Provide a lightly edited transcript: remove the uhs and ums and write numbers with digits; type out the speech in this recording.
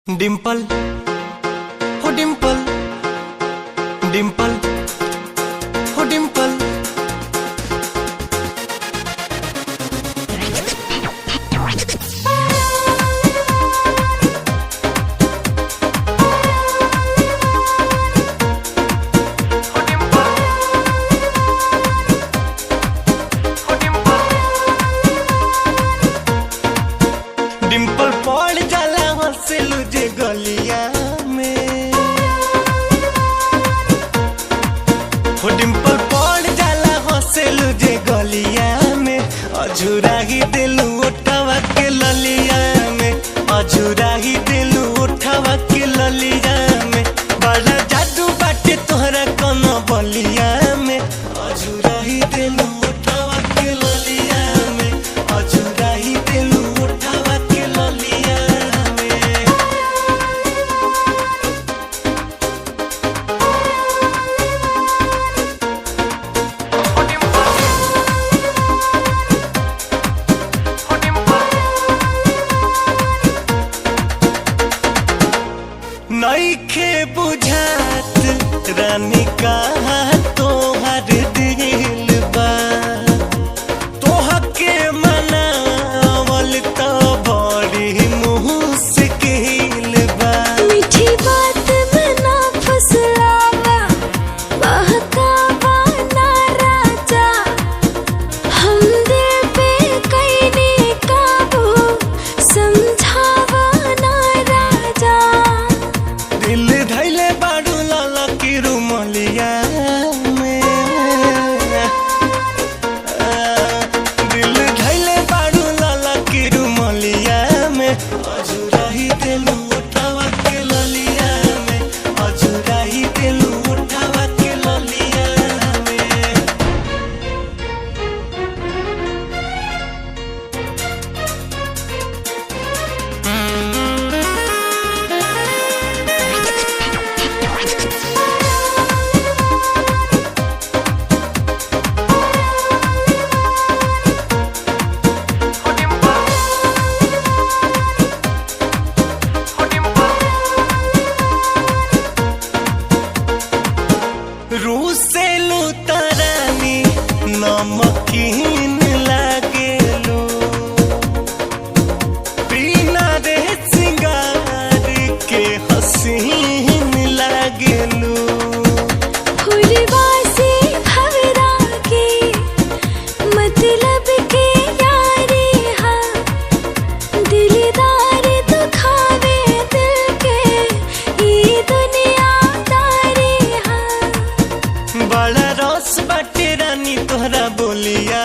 डिंपल हो डिंपल, डिंपल हो डिंपल, डिंपल पड़ जाला हंसेलू जे गलिया में, हो डिंपल पड़ जाला हंसेलू जे गलिया में, अझुरा ही दिलू उठावा के ललिया में, अझुरा ही दिलू उठावा के ललिया में, बड़ा जादू बाटे तोहरा कोनो बलिया में, अझुरा ही दिलू उठावा के ललिया में, अझुरा ही दिलू उठावा के ललिया में। नइखे बुझात रानी कहा तोहर दिल बा, तोहके मनावल तो बड़ी मुश्किल बा। मीठी बात में ना फुसलावा, बहकावा ना राजा, हम दिल पे कईने काबू, समझावा ना राजा। दिल धैले बाड़ू लाला की रुमलिया में, दिल धैले बाड़ू लाला की रुमलिया में, अझुरा ही दिलू उठावा के ललिया में, अझुरा ही दिलू उठावा के ललिया में। रूसेलू तरानी नमकीन लागेलू, बिना रे सिंगार के हसीन लागेलू। फुलवा से भवरा के मतलब के यारी हा, दिलदार दुखावे दिल के ये दुनियादारी हा। बड़ा रस बाटे रानी तोहरा बोलिया